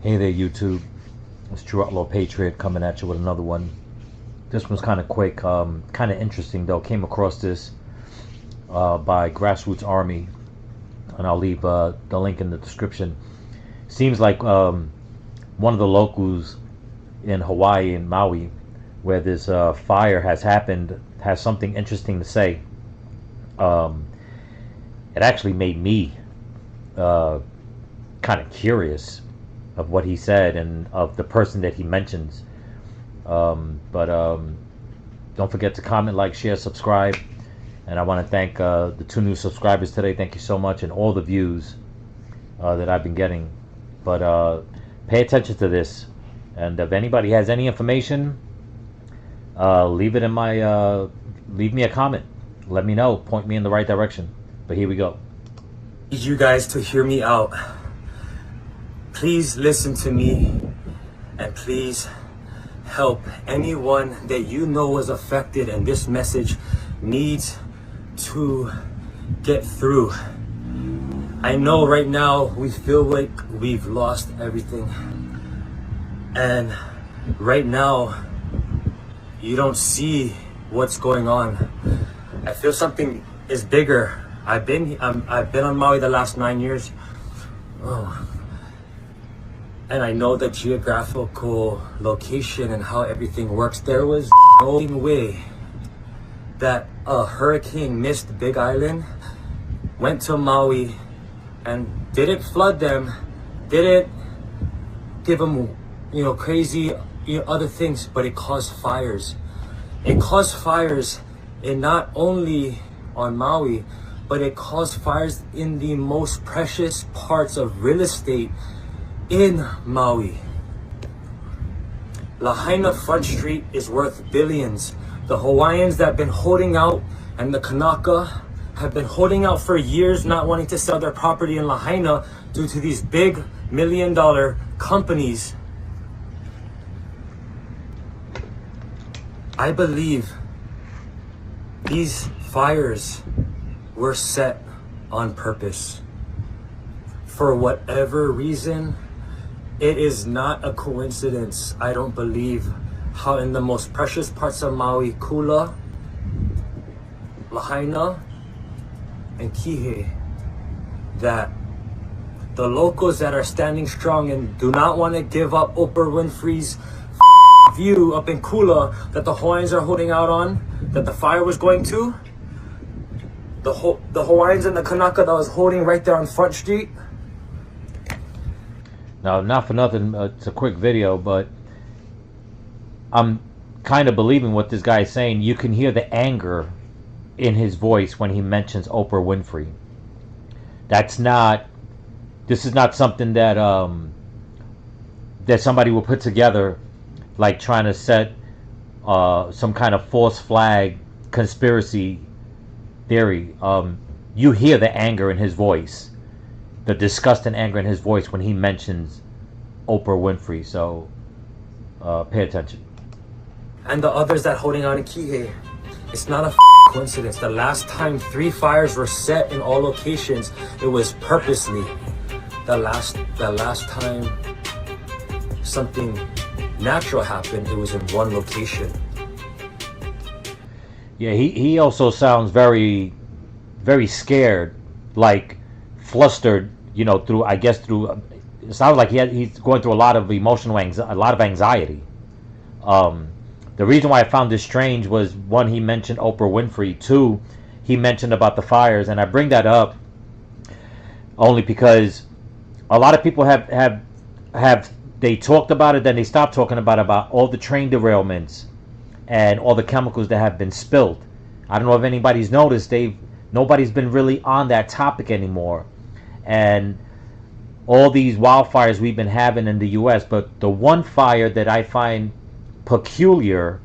Hey there, YouTube. It's True Outlaw Patriot coming at you with another one. This one's kind of quick, kind of interesting though. Came across this by Grassroots Army, and I'll leave the link in the description. Seems like one of the locals in Hawaii, in Maui, where this fire has happened, has something interesting to say. It actually made me kind of curious of what he said and of the person that he mentions. But don't forget to comment, like, share, subscribe. And I want to thank the 2 new subscribers today. Thank you so much, and all the views that I've been getting. But pay attention to this, and if anybody has any information, leave it in my leave me a comment. Let me know, point me in the right direction. But here we go. Need you guys to hear me out. Please listen to me, and please help anyone that you know is affected and this message needs to get through. I know right now we feel like we've lost everything, and right now you don't see what's going on. I feel something is bigger. I've been on Maui the last 9 years. And I know the geographical location and how everything works. There was no way that a hurricane missed Big Island, went to Maui, and didn't flood them, didn't give them, crazy, other things, but it caused fires. It caused fires in not only on Maui, but it caused fires in the most precious parts of real estate in Maui. Lahaina Front Street is worth billions. The Hawaiians that have been holding out and the Kanaka have been holding out for years, not wanting to sell their property in Lahaina due to these big $1 million companies. I believe these fires were set on purpose. For whatever reason, it is not a coincidence. I don't believe how in the most precious parts of Maui, Kula, Lahaina, and Kihei, that the locals that are standing strong and do not want to give up Oprah Winfrey's view up in Kula that the Hawaiians are holding out on, that the fire was going to, the Hawaiians and the Kanaka that was holding right there on Front Street. Now, not for nothing, it's a quick video, but I'm kind of believing what this guy is saying. You can hear the anger in his voice when he mentions Oprah Winfrey. This is not something that that somebody will put together, like trying to set some kind of false flag conspiracy theory. You hear the anger in his voice, the disgust and anger in his voice when he mentions Oprah Winfrey. So pay attention. And the others that holding on in Kihei, it's not a coincidence. The last time 3 fires were set in all locations, it was purposely. The last time something natural happened, it was in one location. Yeah, he also sounds very, very scared, like flustered, through, it sounds like he's going through a lot of emotional anxiety. The reason why I found this strange was, 1, he mentioned Oprah Winfrey. 2, he mentioned about the fires, and I bring that up only because a lot of people have they talked about it, then they stopped talking about all the train derailments and all the chemicals that have been spilled. I don't know if anybody's noticed, nobody's been really on that topic anymore. And all these wildfires we've been having in the US, but the one fire that I find peculiar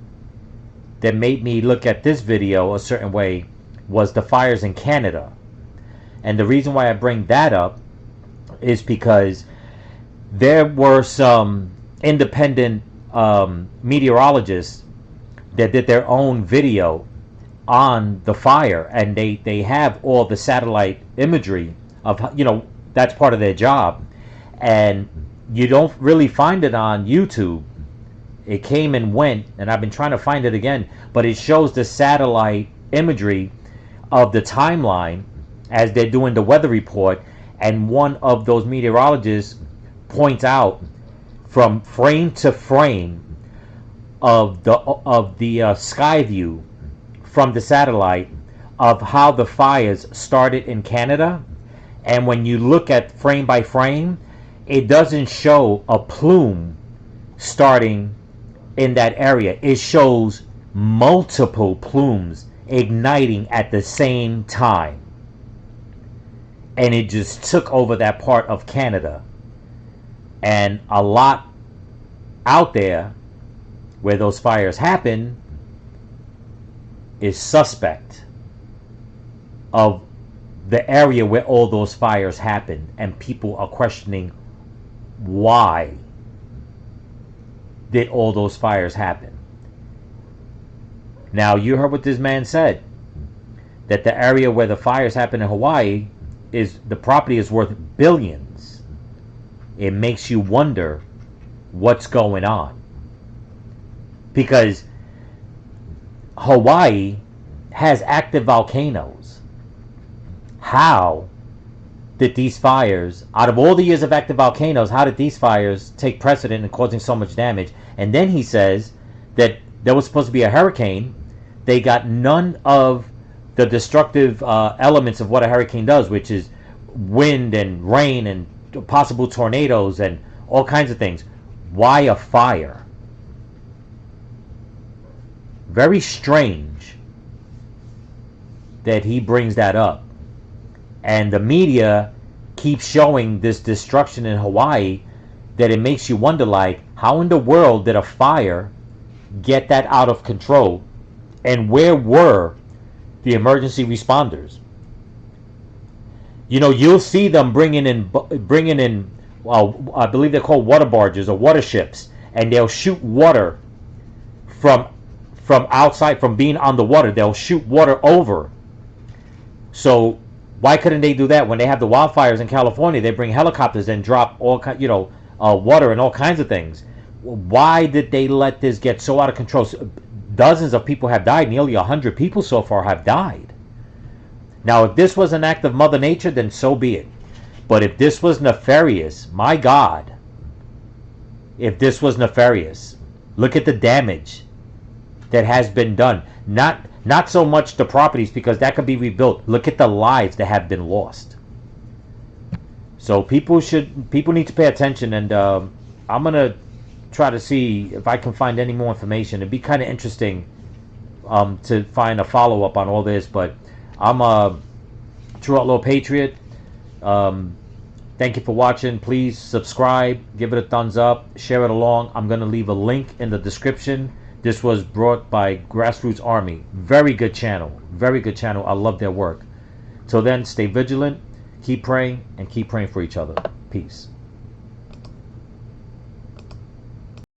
that made me look at this video a certain way was the fires in Canada. And the reason why I bring that up is because there were some independent meteorologists that did their own video on the fire, and they have all the satellite imagery of, that's part of their job. And You don't really find it on YouTube. It came and went, and I've been trying to find it again, but it shows the satellite imagery of the timeline as they're doing the weather report, and one of those meteorologists points out from frame to frame of the sky view from the satellite of how the fires started in Canada, and when you look at frame by frame, it doesn't show a plume starting in that area. It shows multiple plumes igniting at the same time. And it just took over that part of Canada. And a lot out there where those fires happen is suspect of the area where all those fires happen. And people are questioning, why did all those fires happen? Now, you heard what this man said, that the area where the fires happen in Hawaii, is the property is worth billions. It makes you wonder what's going on, because Hawaii has active volcanoes. How did these fires, out of all the years of active volcanoes, how did these fires take precedent in causing so much damage? And then he says that there was supposed to be a hurricane. They got none of the destructive elements of what a hurricane does, which is wind and rain and possible tornadoes and all kinds of things. Why a fire? Very strange that he brings that up. And the media keeps showing this destruction in Hawaii, that it makes you wonder, like, how in the world did a fire get that out of control? And where were the emergency responders? You know, you'll see them bringing in, well, I believe they're called water barges or water ships, and they'll shoot water from outside, from being on the water. They'll shoot water over. So why couldn't they do that when they have the wildfires in California? They bring helicopters and drop all water and all kinds of things. Why did they let this get so out of control? Dozens of people have died. Nearly 100 people so far have died. Now, if this was an act of Mother Nature, then so be it. But if this was nefarious, my God, if this was nefarious, look at the damage that has been done. Not so much the properties, because that could be rebuilt. Look at the lives that have been lost. So people need to pay attention, and I'm gonna try to see if I can find any more information. It'd be kind of interesting to find a follow-up on all this, but I'm a True Outlaw Patriot. Thank you for watching. Please subscribe, give it a thumbs up, share it along. I'm going to leave a link in the description. This was brought by Grassroots Army. Very good channel. Very good channel. I love their work. Till then, stay vigilant, keep praying, and keep praying for each other. Peace.